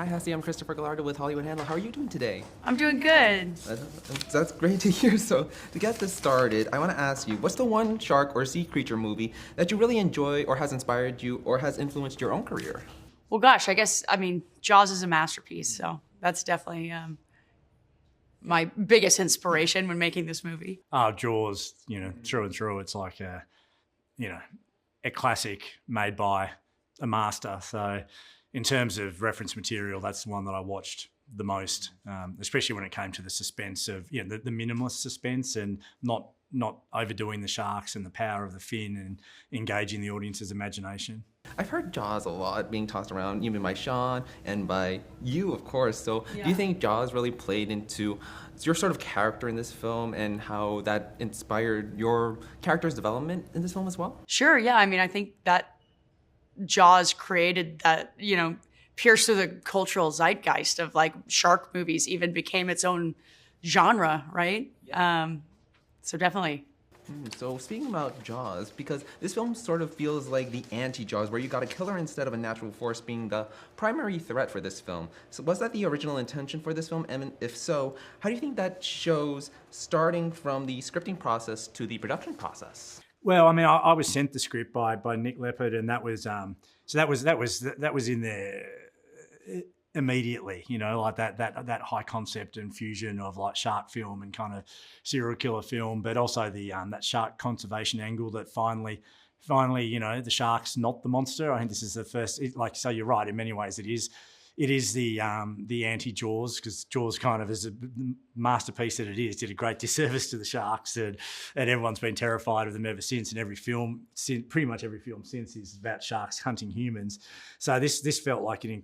Hi, Hassie. I'm Christopher Gallardo with Hollywood Handle. How are you doing today? I'm doing good. That's great to hear. So, to get this started, I want to ask you, what's the one shark or sea creature movie that you really enjoy or has inspired you or has influenced your own career? Well, gosh, I mean, Jaws is a masterpiece, so that's definitely my biggest inspiration when making this movie. Jaws, through and through, it's like a classic made by a master. So in terms of reference material, that's the one that I watched the most, especially when it came to the suspense of, the minimalist suspense and not overdoing the sharks and the power of the fin and engaging the audience's imagination. I've heard Jaws a lot being tossed around, even by Sean and by you, of course. So do you think Jaws really played into your sort of character in this film and how that inspired your character's development in this film as well? Sure, yeah. I mean, I think that Jaws created that, pierced through the cultural zeitgeist of like shark movies, even became its own genre, right? Yeah. So definitely. So speaking about Jaws, because this film sort of feels like the anti-Jaws, where you got a killer instead of a natural force being the primary threat for this film. So was that the original intention for this film? And if so, how do you think that shows starting from the scripting process to the production process? Well, I mean, I was sent the script by Nick Leppard, and that was that was in there immediately, like that high concept and fusion of like shark film and kind of serial killer film, but also the that shark conservation angle that finally, the shark's not the monster. I think this is the first. So you're right. In many ways, it is the anti-Jaws, because Jaws kind of, as a masterpiece that it is, did a great disservice to the sharks, and everyone's been terrified of them ever since. And pretty much every film since is about sharks hunting humans. So this felt like an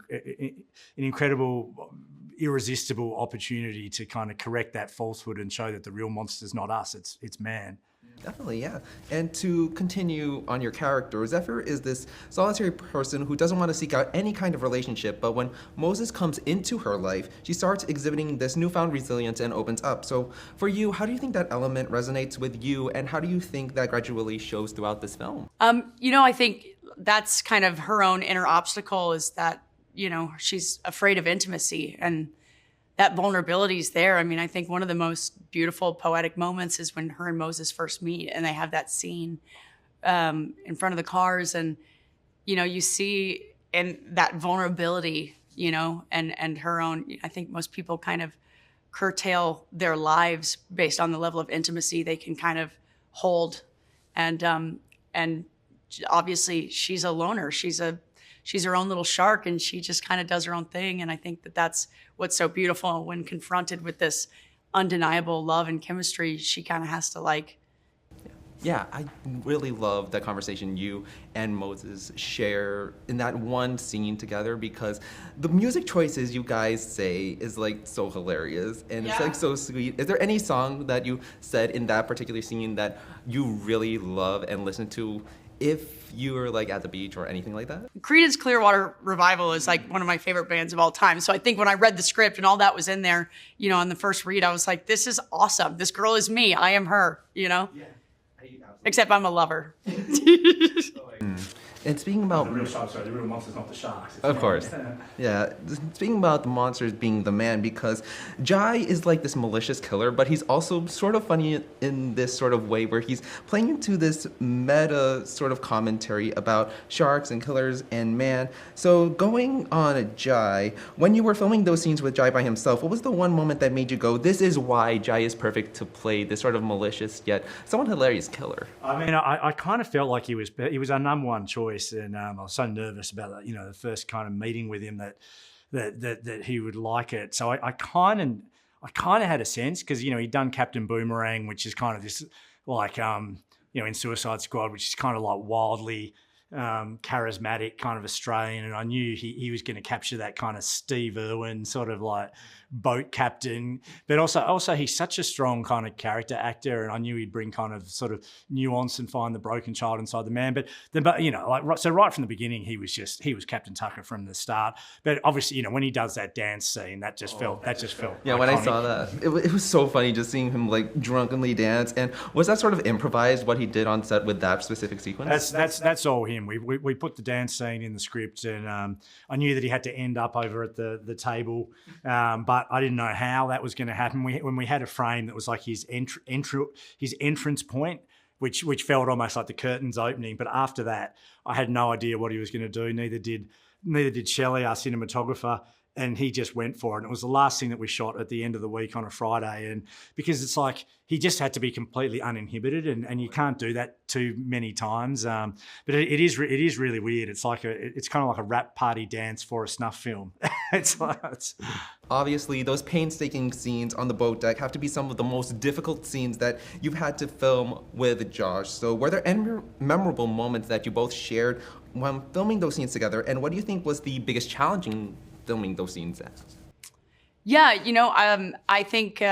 incredible, irresistible opportunity to kind of correct that falsehood and show that the real monster's not us, it's man. Definitely, yeah. And to continue on your character, Zephyr is this solitary person who doesn't want to seek out any kind of relationship, but when Moses comes into her life, she starts exhibiting this newfound resilience and opens up. So for you, how do you think that element resonates with you, and how do you think that gradually shows throughout this film? I think that's kind of her own inner obstacle, is that, she's afraid of intimacy, and that vulnerability is there. I mean, I think one of the most beautiful poetic moments is when her and Moses first meet, and they have that scene in front of the cars, and you see in that vulnerability, and her own. I think most people kind of curtail their lives based on the level of intimacy they can kind of hold, and obviously she's a loner. She's her own little shark, and she just kind of does her own thing. And I think that that's what's so beautiful. When confronted with this undeniable love and chemistry, she kind of has to Yeah, I really love that conversation you and Moses share in that one scene together, because the music choices you guys say is so hilarious, and it's so sweet. Is there any song that you said in that particular scene that you really love and listen to if you were at the beach or anything like that? Creedence Clearwater Revival is one of my favorite bands of all time. So I think when I read the script and all that was in there, on the first read, I was like, this is awesome. This girl is me. I am her, Yeah. Except I'm a lover. And speaking about the real monster's not the sharks. Of course. Yeah. Speaking about the monsters being the man, because Jai is this malicious killer, but he's also sort of funny in this sort of way where he's playing into this meta sort of commentary about sharks and killers and man. So going on Jai, when you were filming those scenes with Jai by himself, what was the one moment that made you go, this is why Jai is perfect to play this sort of malicious yet somewhat hilarious killer? I mean, I kind of felt like he was our number one choice. And I was so nervous about that, the first kind of meeting with him that he would like it. So I kind of had a sense, because he'd done Captain Boomerang, which is kind of this in Suicide Squad, which is kind of wildly charismatic kind of Australian, and I knew he was going to capture that kind of Steve Irwin sort of boat captain, but also he's such a strong kind of character actor, and I knew he'd bring kind of sort of nuance and find the broken child inside the man. But so right from the beginning, he was Captain Tucker from the start. But obviously, when he does that dance scene, that just felt yeah, iconic. When I saw that, it was so funny just seeing him drunkenly dance. And was that sort of improvised, what he did on set with that specific sequence? That's all him. him. We put the dance scene in the script, and I knew that he had to end up over at the table, but I didn't know how that was going to happen. When we had a frame that was like his entrance point, which felt almost like the curtains opening. But after that, I had no idea what he was going to do. Neither did Shelley, our cinematographer. And he just went for it. And it was the last thing that we shot at the end of the week on a Friday. And because it's like, he just had to be completely uninhibited, and you can't do that too many times. But it is really weird. It's kind of like a rap party dance for a snuff film. Obviously, those painstaking scenes on the boat deck have to be some of the most difficult scenes that you've had to film with Josh. So were there any memorable moments that you both shared when filming those scenes together? And what do you think was the biggest challenge in filming those scenes? Yeah, I think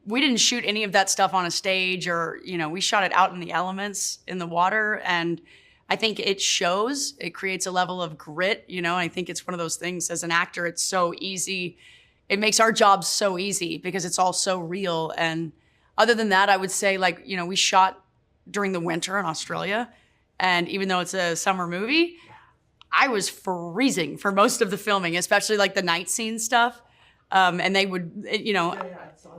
we didn't shoot any of that stuff on a stage, or, we shot it out in the elements, in the water. And I think it shows, it creates a level of grit, I think it's one of those things as an actor, it's so easy. It makes our job so easy because it's all so real. And other than that, I would say we shot during the winter in Australia. And even though it's a summer movie, I was freezing for most of the filming, especially like the night scene stuff. And they would,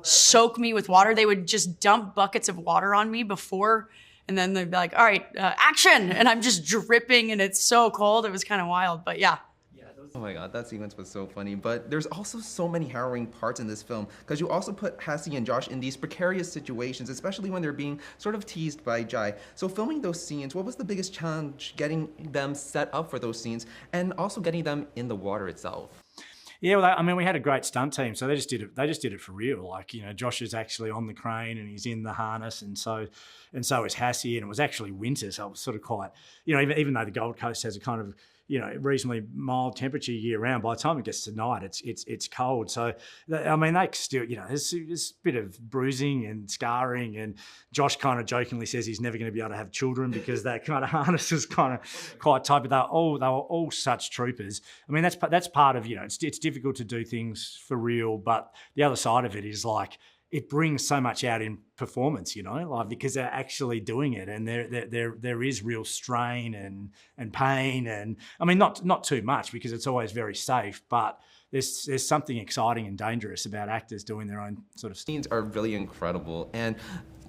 soak me with water. They would just dump buckets of water on me before, and then they'd be like, all right, action. And I'm just dripping and it's so cold. It was kind of wild, but yeah. Oh my God, that sequence was so funny. But there's also so many harrowing parts in this film, because you also put Hassie and Josh in these precarious situations, especially when they're being sort of teased by Jai. So filming those scenes, what was the biggest challenge getting them set up for those scenes, and also getting them in the water itself? Yeah, well, we had a great stunt team, so they just did it for real. Like, Josh is actually on the crane and he's in the harness, and so is Hassie, and it was actually winter, so it was sort of quite, even though the Gold Coast has a kind of, reasonably mild temperature year round, by the time it gets to night, it's cold. So, they still, there's a bit of bruising and scarring, and Josh kind of jokingly says he's never going to be able to have children because that kind of harness is kind of quite tight, but they were all such troopers. That's part of, it's difficult to do things for real, but the other side of it is like, it brings so much out in performance, because they're actually doing it, and there is real strain and pain, and not too much because it's always very safe, but there's something exciting and dangerous about actors doing their own sort of scenes are really incredible, and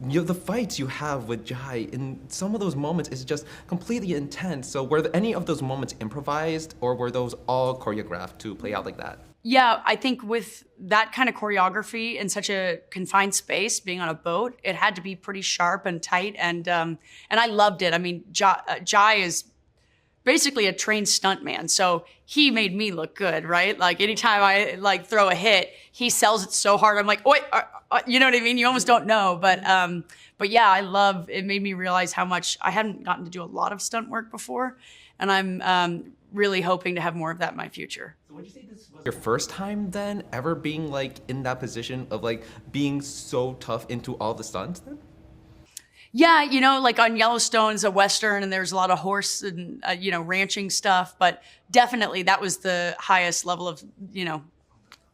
the fights you have with Jai in some of those moments is just completely intense. So were any of those moments improvised, or were those all choreographed to play out like that? Yeah, I think with that kind of choreography in such a confined space, being on a boat, it had to be pretty sharp and tight, and I loved it. Jai is basically a trained stuntman, so he made me look good, right? Like anytime I throw a hit, he sells it so hard. I'm like, wait, you know what I mean? You almost don't know, but yeah, it made me realize how much I hadn't gotten to do a lot of stunt work before, and I'm really hoping to have more of that in my future. So would you say this was your first time then ever being in that position of being so tough into all the stunts then? Yeah, on Yellowstone is a Western and there's a lot of horse and, ranching stuff, but definitely that was the highest level of,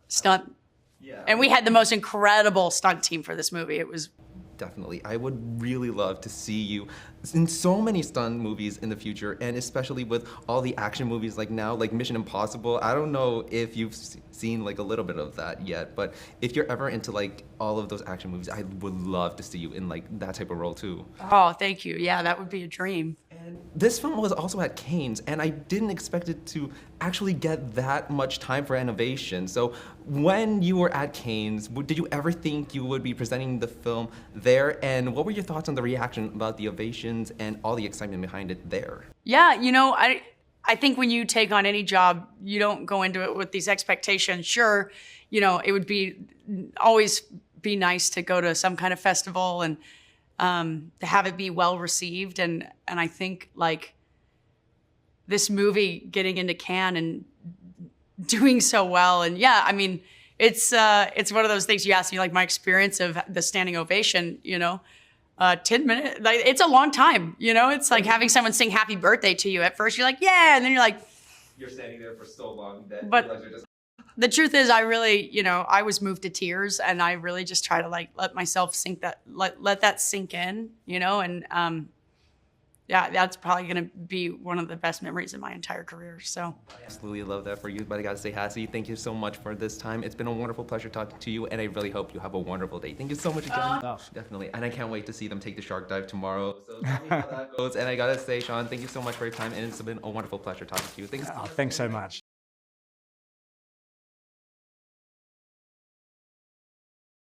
stunt. Yeah. And we had the most incredible stunt team for this movie. It was definitely. I would really love to see you in so many stunt movies in the future, and especially with all the action movies now, like Mission Impossible. I don't know if you've seen a little bit of that yet, but if you're ever into all of those action movies, I would love to see you in that type of role too. Oh, thank you. Yeah, that would be a dream. And this film was also at Cannes, and I didn't expect it to actually get that much time for innovation. So when you were at Cannes, did you ever think you would be presenting the film there? And what were your thoughts on the reaction about the ovations and all the excitement behind it there? Yeah, I think when you take on any job, you don't go into it with these expectations. Sure, it would always be nice to go to some kind of festival and to have it be well received. And I think this movie getting into Cannes and doing so well. And yeah, it's one of those things. You asked me my experience of the standing ovation, 10 minutes, it's a long time, it's like having someone sing happy birthday to you. At first you're like, yeah. And then you're standing there for so long that the truth is I really, I was moved to tears, and I really just try to let myself let that sink in, and yeah, that's probably going to be one of the best memories of my entire career. So I absolutely love that for you, but I gotta say, Hassie, thank you so much for this time. It's been a wonderful pleasure talking to you, and I really hope you have a wonderful day. Thank you so much again. Definitely, and I can't wait to see them take the shark dive tomorrow. So tell me how that goes. And I gotta say, Sean, thank you so much for your time, and it's been a wonderful pleasure talking to you. Thanks. Thanks so much.